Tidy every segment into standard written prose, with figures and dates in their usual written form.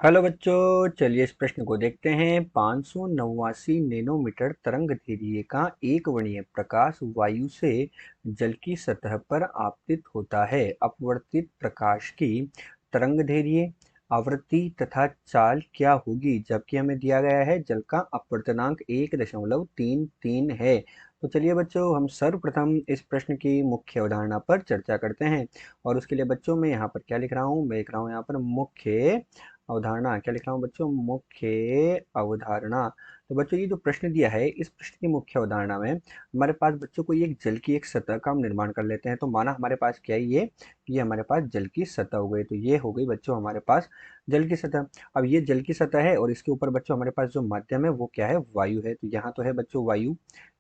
Hello बच्चों, चलिए इस प्रश्न को देखते हैं। 589 नैनोमीटर तरंगदैर्घ्य का एक वर्णीय प्रकाश वायु से जल की सतह पर आपतित होता है। अपवर्तित प्रकाश की तरंगदैर्घ्य, आवृत्ति तथा चाल क्या होगी? जबकि हमें दिया गया है जल का अपवर्तनांक 1.33 है। तो चलिए बच्चों, हम सर्वप्रथम इस प्रश्न की मुख्य अवधारणा पर चर्चा करते हैं। और उसके लिए बच्चों मैं यहाँ पर क्या लिख रहा हूँ? मैं लिख रहा हूँ यहाँ पर मुख्य अवधारणा। क्या लिख रहा हूँ बच्चों? मुख्य अवधारणा। तो बच्चों ये जो प्रश्न दिया है, इस प्रश्न की मुख्य अवधारणा में हमारे पास बच्चों को एक जल की एक सतह का हम निर्माण कर लेते हैं। तो माना हमारे पास क्या है, ये हमारे पास जल की सतह हो गई। तो ये हो गई बच्चों हमारे पास जल की सतह। अब ये जल की सतह है और इसके ऊपर बच्चों हमारे पास जो माध्यम है वो क्या है? वायु है। तो यहाँ तो है बच्चों वायु।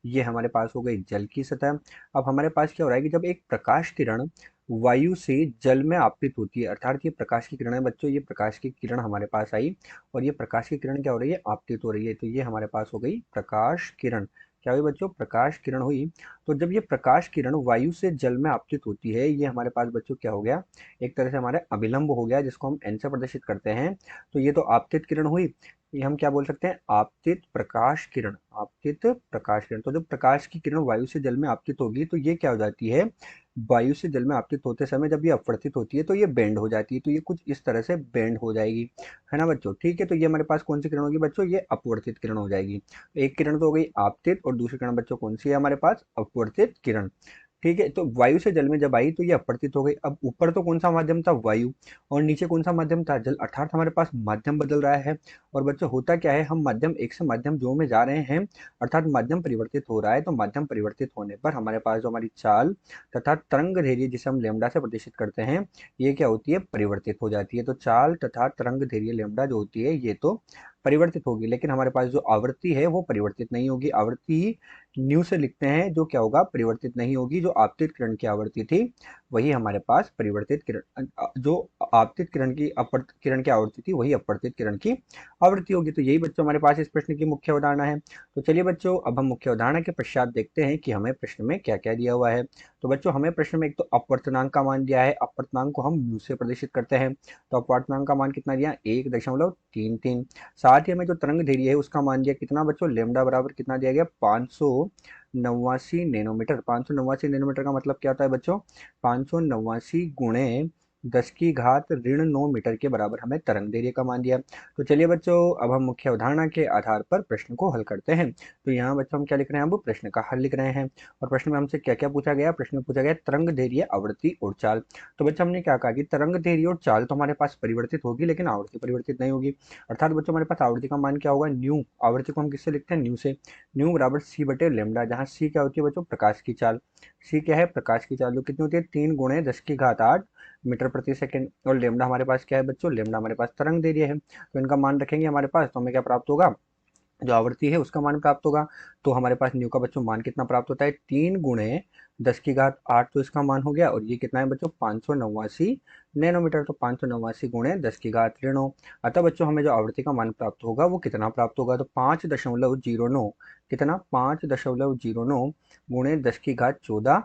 ये हमारे पास हो गई जल की सतह। अब हमारे पास क्या हो रहा है कि जब एक प्रकाश किरण वायु से जल में आपतित होती है, अर्थात ये प्रकाश की किरण है बच्चों। ये प्रकाश की किरण हमारे पास आई और ये प्रकाश की किरण क्या हो रही है? आपतित हो रही है। तो ये हमारे पास हो गई प्रकाश किरण। क्या हुई बच्चों? प्रकाश किरण हुई। तो जब ये प्रकाश किरण वायु से जल में आपतित होती है, ये हमारे पास बच्चों क्या हो गया? एक तरह से हमारे अभिलंब हो गया, जिसको हम एन से प्रदर्शित करते हैं। तो ये तो आपतित किरण हुई। ये हम क्या बोल सकते हैं? आपतित प्रकाश किरण। आपतित प्रकाश किरण। तो जब प्रकाश की किरण वायु से जल में आपतित होगी तो ये क्या हो जाती है? वायु से जल में आपतित होते समय जब ये अपवर्तित होती है तो ये बेंड हो जाती है। तो ये कुछ इस तरह से बेंड हो जाएगी, है ना बच्चों? ठीक है। तो ये हमारे पास कौन सी किरण होगी बच्चों? ये अपवर्तित किरण हो जाएगी। एक किरण तो हो गई आपतित और दूसरी किरण बच्चों कौन सी है हमारे पास? अपवर्तित किरण। ठीक है। तो वायु से जल में जब आई तो ये अपवर्तित हो गई। अब ऊपर तो कौन सा माध्यम था? वायु। और नीचे कौन सा माध्यम था? जल। अर्थात हमारे पास माध्यम बदल रहा है। और बच्चों होता क्या है, हम माध्यम एक से माध्यम दो में जा रहे हैं, अर्थात माध्यम परिवर्तित हो रहा है। तो माध्यम परिवर्तित होने पर हमारे पास जो हमारी चाल तथा तरंग दैर्घ्य, जिसे हम लेमडा से प्रदर्शित करते हैं, ये क्या होती है? परिवर्तित हो जाती है। तो चाल तथा तरंग दैर्घ्य लेमडा जो होती है ये तो परिवर्तित होगी, लेकिन हमारे पास जो आवृत्ति है वो परिवर्तित नहीं होगी। आवृत्ति न्यू से लिखते हैं, जो क्या होगा? परिवर्तित नहीं होगी। जो आपतित किरण की आवृत्ति थी वही हमारे पास परिवर्तित किरण, जो आपतित किरण की किरण की आवृत्ति थी वही अपवर्तित किरण की आवृत्ति होगी। तो यही बच्चों हमारे पास इस प्रश्न की मुख्य अवधारणा है। तो चलिए बच्चों, अब हम मुख्य अवधारणा के पश्चात देखते हैं कि हमें प्रश्न में क्या क्या दिया हुआ है। तो बच्चों हमें प्रश्न में एक तो अपवर्तनांक का मान दिया है। अपवर्तनांक को हम म्यू से प्रदर्शित करते हैं। तो अपवर्तनांक का मान कितना दिया? 1.33। साथ ही हमें जो तरंग दैर्घ्य है उसका मान दिया कितना बच्चों? लेमडा बराबर कितना दिया गया? 589 नैनोमीटर। 589 नैनोमीटर का मतलब क्या होता है बच्चों? 589 गुणे 10 की घात ऋण 9 मीटर के बराबर हमें तरंग दैर्घ्य का मान दिया। तो चलिए बच्चों, अब हम मुख्य अवधारणा के आधार पर प्रश्न को हल करते हैं। तो यहाँ बच्चों हम क्या लिख रहे हैं? अब प्रश्न का हल लिख रहे हैं। और प्रश्न में हमसे क्या क्या पूछा गया? प्रश्न में पूछा गया तरंग दैर्घ्य, आवृत्ति और चाल। तो बच्चों हमने क्या कहा कि तरंग दैर्घ्य और चाल तो हमारे पास परिवर्तित होगी, लेकिन आवृत्ति परिवर्तित नहीं होगी। अर्थात बच्चों हमारे पास आवृत्ति का मान क्या होगा? न्यू। आवृत्ति को हम किससे लिखते हैं? न्यू से। न्यू बराबर सी बटे लेमडा, जहाँ सी क्या होती है बच्चों? प्रकाश की चाल। सी क्या है? प्रकाश की चाल। जो कितनी होती है? 3 × 10 की घात 8 मीटर प्रति सेकंड। और लेमडा हमारे पास क्या है बच्चों? लेमडा हमारे पास तरंग दैर्घ्य है। तो इनका मान रखेंगे हमारे पास, तो हमें क्या प्राप्त होगा? जो आवृत्ति है उसका मान प्राप्त होगा। तो हमारे पास न्यू का बच्चों मान कितना प्राप्त होता है? 3 × 10 की घात 8। तो इसका मान हो गया। और ये कितना है बच्चों? 589 नैनोमीटर। तो 589 गुणे 10 की घात ऋण 9। अतः बच्चों हमें जो आवृत्ति का मान प्राप्त होगा वो कितना प्राप्त होगा? तो 5.09। कितना? 5.09 गुणे 10 की घात 14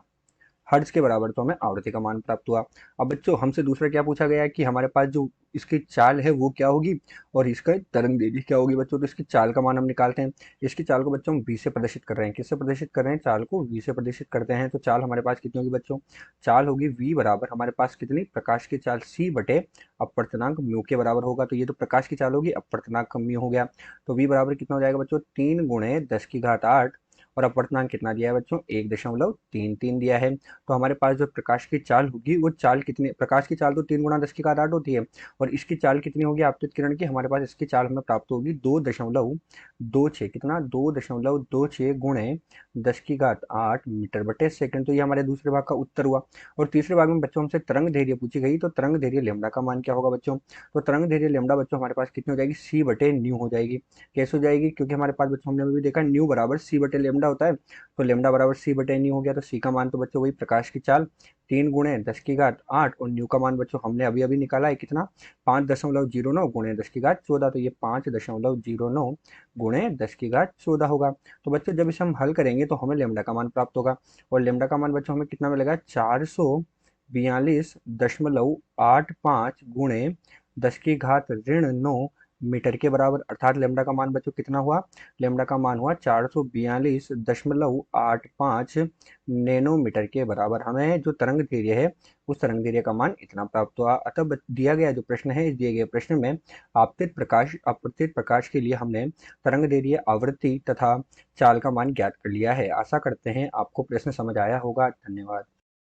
हर्ट्ज के बराबर तो हमें आवृत्ति का मान प्राप्त हुआ। अब बच्चों हमसे दूसरा क्या पूछा गया है कि हमारे पास जो इसकी चाल है वो क्या होगी और इसका तरंग दैर्घ्य क्या होगी बच्चों? तो इसकी चाल का मान हम निकालते हैं। इसकी चाल को बच्चों हम v से प्रदर्शित कर रहे हैं। किससे प्रदर्शित कर रहे हैं? चाल को v से प्रदर्शित करते हैं। तो चाल हमारे पास कितनी होगी बच्चों? चाल होगी v बराबर हमारे पास कितनी? प्रकाश की चाल c बटे अपवर्तनांक म्यू के बराबर होगा। तो ये तो प्रकाश की चाल होगी, अपवर्तनांक म्यू हो गया। तो v बराबर कितना हो जाएगा बच्चों? 3 × 10 की घात 8। और अपवर्तनांक कितना दिया है बच्चों? 1.33 दिया है। तो हमारे पास जो प्रकाश की चाल होगी वो चाल कितनी? प्रकाश की चाल तो 3 × 10 की घात 8 होती है। और इसकी चाल कितनी होगी आपतित किरण की? हमारे पास इसकी चाल हमें प्राप्त होगी 2.26। कितना? 2.26 गुणे 10 की घात 8 मीटर बटे सेकंड। तो ये हमारे दूसरे भाग का उत्तर हुआ। और तीसरे भाग में बच्चों हमसे तरंग दैर्घ्य पूछी गई। तो तरंग दैर्घ्य लेमडा का मान क्या होगा बच्चों? तो तरंग दैर्घ्य लेमडा बच्चों हमारे पास कितनी हो जाएगी? सी बटे न्यू हो जाएगी। कैसे हो जाएगी? क्योंकि हमारे पास बच्चों हमने अभी देखा न्यू बराबर सी बटे लेमडा होता है। तो लेमडा बराबर सी बटे न्यू हो गया। तो सी का मान तो बच्चों वही प्रकाश की चाल 3 × 10 की घात 8। और न्यू का मान बच्चों हमने अभी अभी निकाला है कितना? 5.09 गुणे 10 की घात 14। तो ये 5.09 गुणे 10 की घात 14 होगा। तो बच्चों जब इसे हम हल करेंगे तो हमें लेमडा का मान प्राप्त होगा। और लेमडा का मान बच्चों हमें कितना मिलेगा? 442.85 गुणे 10 की घात ऋण 9 मीटर के बराबर, अर्थात लैम्ब्डा का मान बच्चों कितना हुआ? लैम्ब्डा का मान हुआ 442.85 नैनोमीटर के बराबर। हमें जो तरंग दैर्घ्य है उस तरंग दैर्घ्य का मान इतना प्राप्त हुआ। अतः दिया गया जो प्रश्न है, इस दिए गए प्रश्न में अपवर्तित प्रकाश के लिए हमने तरंग दैर्घ्य, आवृत्ति तथा चाल का मान ज्ञात कर लिया है। आशा करते हैं आपको प्रश्न समझ आया होगा। धन्यवाद।